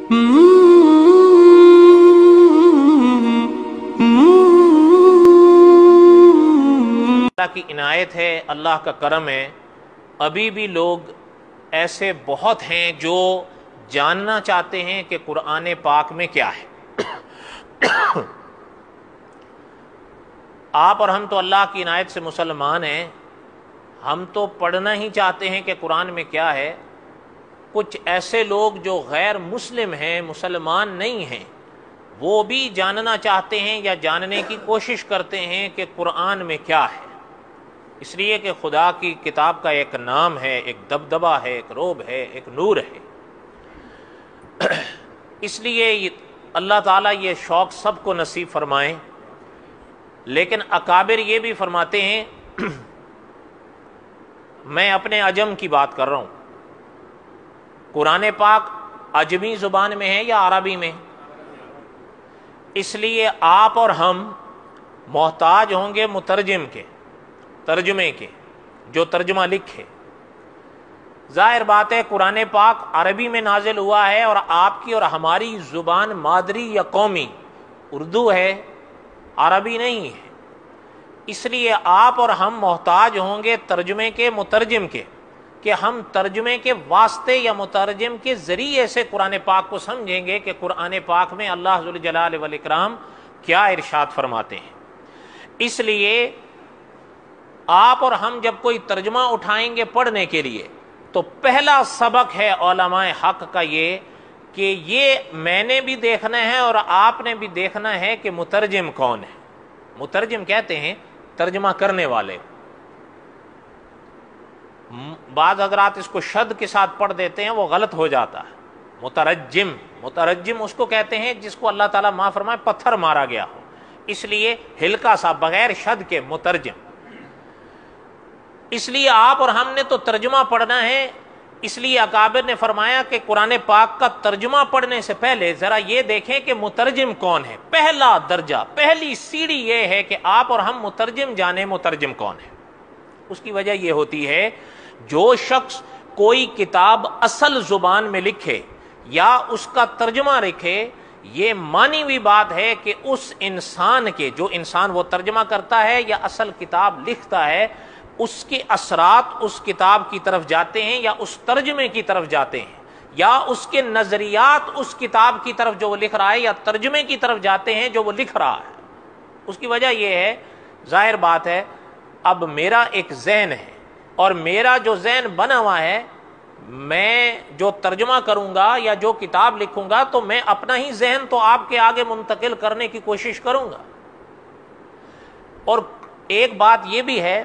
اللہ کی عنایت ہے، اللہ کا کرم ہے، ابھی بھی لوگ ایسے بہت ہیں جو جاننا چاہتے ہیں کہ قرآن پاک میں کیا ہے۔ آپ اور ہم تو اللہ کی عنایت سے مسلمان ہیں، ہم تو پڑھنا ہی چاہتے ہیں کہ قرآن میں کیا ہے۔ کچھ ایسے لوگ جو غیر مسلم ہیں، مسلمان نہیں ہیں، وہ بھی جاننا چاہتے ہیں یا جاننے کی کوشش کرتے ہیں کہ قرآن میں کیا ہے، اس لیے کہ خدا کی کتاب کا ایک نام ہے، ایک دبدبہ ہے، ایک روب ہے، ایک نور ہے۔ اس لیے اللہ تعالیٰ یہ شوق سب کو نصیب فرمائے۔ لیکن اکابر یہ بھی فرماتے ہیں، میں اپنے عجم کی بات کر رہا ہوں، قرآن پاک عجمی زبان میں ہے یا عربی میں؟ اس لیے آپ اور ہم محتاج ہوں گے مترجم کے، ترجمے کے، جو ترجمہ لکھے۔ ظاہر بات ہے قرآن پاک عربی میں نازل ہوا ہے، اور آپ کی اور ہماری زبان مادری یا قومی اردو ہے، عربی نہیں ہے۔ اس لیے آپ اور ہم محتاج ہوں گے ترجمے کے، مترجم کے، کہ ہم ترجمے کے واسطے یا مترجم کے ذریعے سے قرآن پاک کو سمجھیں گے کہ قرآن پاک میں اللہ ذوالجلال والاکرام کیا ارشاد فرماتے ہیں۔ اس لیے آپ اور ہم جب کوئی ترجمہ اٹھائیں گے پڑھنے کے لیے، تو پہلا سبق ہے علماء حق کا یہ کہ یہ میں نے بھی دیکھنا ہے اور آپ نے بھی دیکھنا ہے کہ مترجم کون ہے۔ مترجم کہتے ہیں ترجمہ کرنے والے۔ بعض حضرات اس کو شد کے ساتھ پڑھ دیتے ہیں، وہ غلط ہو جاتا ہے۔ مترجم اس کو کہتے ہیں جس کو اللہ تعالیٰ معاف فرمائے پتھر مارا گیا ہو، اس لیے ہلکا سا بغیر شد کے مترجم۔ اس لیے آپ اور ہم نے تو ترجمہ پڑھنا ہے، اس لیے اکابر نے فرمایا کہ قرآن پاک کا ترجمہ پڑھنے سے پہلے ذرا یہ دیکھیں کہ مترجم کون ہے۔ پہلا درجہ، پہلی سیڑھی یہ ہے کہ آپ اور ہم مترجم جانیں مترجم کون ہے۔ اس کی وجہ یہ ہوتی ہے جو شخص کوئی کتاب اصل زبان میں لکھے یا اس کا ترجمہ لکھے، یہ مانی ہوئی بات ہے کہ اس انسان کے، جو انسان وہ ترجمہ کرتا ہے یا اصل کتاب لکھتا ہے، اس کے اثرات اس کتاب کی طرف جاتے ہیں یا اس ترجمے کی طرف جاتے ہیں، یا اس کے نظریات اس کتاب کی طرف جو وہ لکھ رہا ہے یا ترجمے کی طرف جاتے ہیں جو وہ لکھ رہا ہے۔ اس کی وجہ یہ ہے، ظاہر بات ہے، اب میرا ایک ذہن ہے اور میرا جو ذہن بنا ہوا ہے، میں جو ترجمہ کروں گا یا جو کتاب لکھوں گا تو میں اپنا ہی ذہن تو آپ کے آگے منتقل کرنے کی کوشش کروں گا۔ اور ایک بات یہ بھی ہے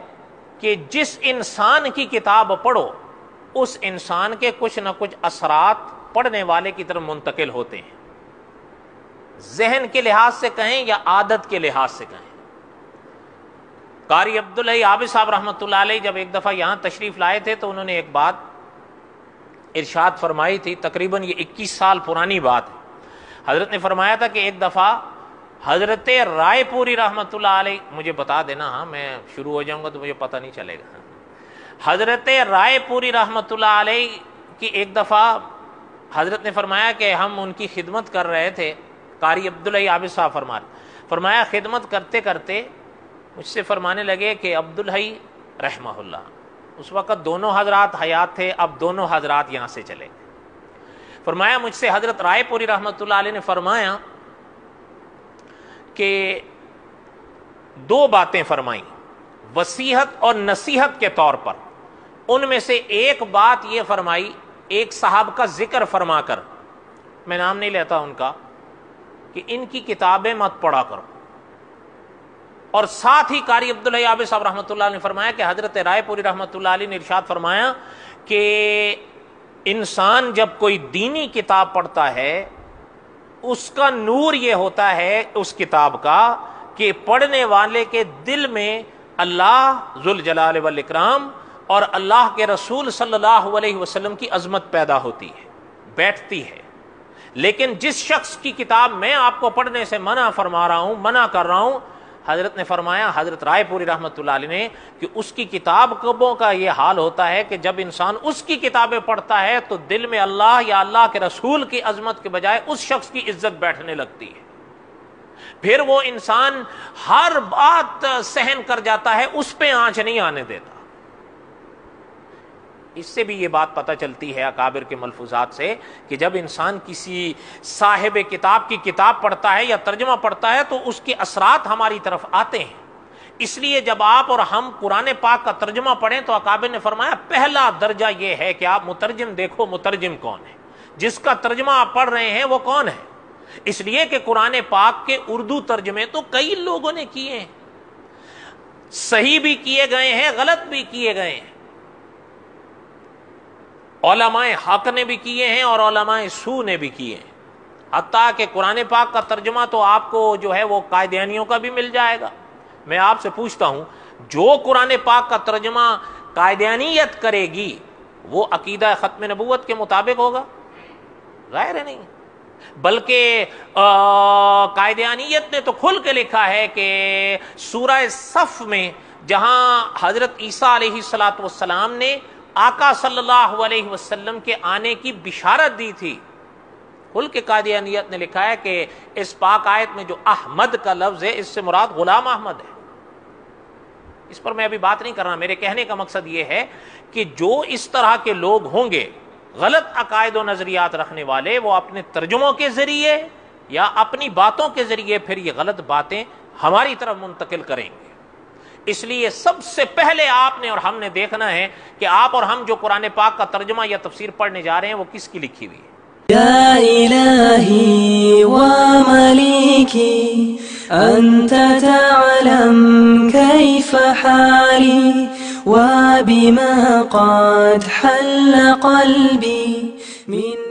کہ جس انسان کی کتاب پڑھو، اس انسان کے کچھ نہ کچھ اثرات پڑھنے والے کی طرف منتقل ہوتے ہیں، ذہن کے لحاظ سے کہیں یا عادت کے لحاظ سے کہیں۔ قاری عبداللہ عابد صاحب رحمۃ اللہ علیہ جب ایک دفعہ یہاں تشریف لائے تھے تو انہوں نے ایک بات ارشاد فرمائی تھی، تقریباً یہ 21 سال پرانی بات ہے۔ حضرت نے فرمایا تھا کہ ایک دفعہ حضرت رائے پوری رحمۃ اللہ علیہ، مجھے بتا دینا، ہاں میں شروع ہو جاؤں گا تو مجھے پتہ نہیں چلے گا۔ حضرت رائے پوری رحمۃ اللہ علیہ کی ایک دفعہ حضرت نے فرمایا کہ ہم ان کی خدمت کر رہے تھے، قاری عبداللہ عابد صاحب فرمایا خدمت کرتے کرتے مجھ سے فرمانے لگے کہ عبدالحی رحمہ اللہ، اس وقت دونوں حضرات حیات تھے، اب دونوں حضرات یہاں سے چلے گئے۔ فرمایا مجھ سے حضرت رائے پوری رحمۃ اللہ علیہ نے فرمایا کہ دو باتیں فرمائیں وصیحت اور نصیحت کے طور پر۔ ان میں سے ایک بات یہ فرمائی، ایک صاحب کا ذکر فرما کر، میں نام نہیں لیتا ان کا، کہ ان کی کتابیں مت پڑھا کرو۔ اور ساتھ ہی قاری عبداللہ عابد صاحب رحمۃ اللہ نے فرمایا کہ حضرت رائے پوری رحمۃ اللہ علیہ نے ارشاد فرمایا کہ انسان جب کوئی دینی کتاب پڑھتا ہے، اس کا نور یہ ہوتا ہے اس کتاب کا کہ پڑھنے والے کے دل میں اللہ ذوالجلال والاکرام اور اللہ کے رسول صلی اللہ علیہ وسلم کی عظمت پیدا ہوتی ہے، بیٹھتی ہے۔ لیکن جس شخص کی کتاب میں آپ کو پڑھنے سے منع فرما رہا ہوں، منع کر رہا ہوں، حضرت نے فرمایا، حضرت رائے پوری رحمۃ اللہ علیہ نے، کہ اس کی کتابوں کا یہ حال ہوتا ہے کہ جب انسان اس کی کتابیں پڑھتا ہے تو دل میں اللہ یا اللہ کے رسول کی عظمت کے بجائے اس شخص کی عزت بیٹھنے لگتی ہے، پھر وہ انسان ہر بات سہن کر جاتا ہے، اس پہ آنچ نہیں آنے دیتا۔ اس سے بھی یہ بات پتہ چلتی ہے اکابر کے ملفوظات سے کہ جب انسان کسی صاحب کتاب کی کتاب پڑھتا ہے یا ترجمہ پڑھتا ہے تو اس کے اثرات ہماری طرف آتے ہیں۔ اس لیے جب آپ اور ہم قرآن پاک کا ترجمہ پڑھیں تو اکابر نے فرمایا پہلا درجہ یہ ہے کہ آپ مترجم دیکھو، مترجم کون ہے، جس کا ترجمہ آپ پڑھ رہے ہیں وہ کون ہے۔ اس لیے کہ قرآن پاک کے اردو ترجمے تو کئی لوگوں نے کیے ہیں، صحیح بھی کیے گئے ہیں، غلط بھی کیے گئے ہیں، علماء حق نے بھی کیے ہیں اور علماء سو نے بھی کیے ہیں۔ حتیٰ کہ قرآن پاک کا ترجمہ تو آپ کو جو ہے وہ قائدیانیوں کا بھی مل جائے گا۔ میں آپ سے پوچھتا ہوں، جو قرآن پاک کا ترجمہ قائدیانیت کرے گی وہ عقیدہ ختم نبوت کے مطابق ہوگا؟ ظاہر ہے نہیں، بلکہ قائدیانیت نے تو کھل کے لکھا ہے کہ سورہ صف میں جہاں حضرت عیسیٰ علیہ الصلاۃ والسلام نے آقا صلی اللہ علیہ وسلم کے آنے کی بشارت دی تھی، کھل کے قادیانیت نے لکھا ہے کہ اس پاک آیت میں جو احمد کا لفظ ہے اس سے مراد غلام احمد ہے۔ اس پر میں ابھی بات نہیں کر رہا، میرے کہنے کا مقصد یہ ہے کہ جو اس طرح کے لوگ ہوں گے، غلط عقائد و نظریات رکھنے والے، وہ اپنے ترجموں کے ذریعے یا اپنی باتوں کے ذریعے پھر یہ غلط باتیں ہماری طرف منتقل کریں گے۔ اس لیے سب سے پہلے آپ نے اور ہم نے دیکھنا ہے کہ آپ اور ہم جو قرآن پاک کا ترجمہ یا تفسیر پڑھنے جا رہے ہیں وہ کس کی لکھی ہوئی ہے۔ یا الہی و ملیکی انت تعلم کیف حالی و بما قد حل قلبی من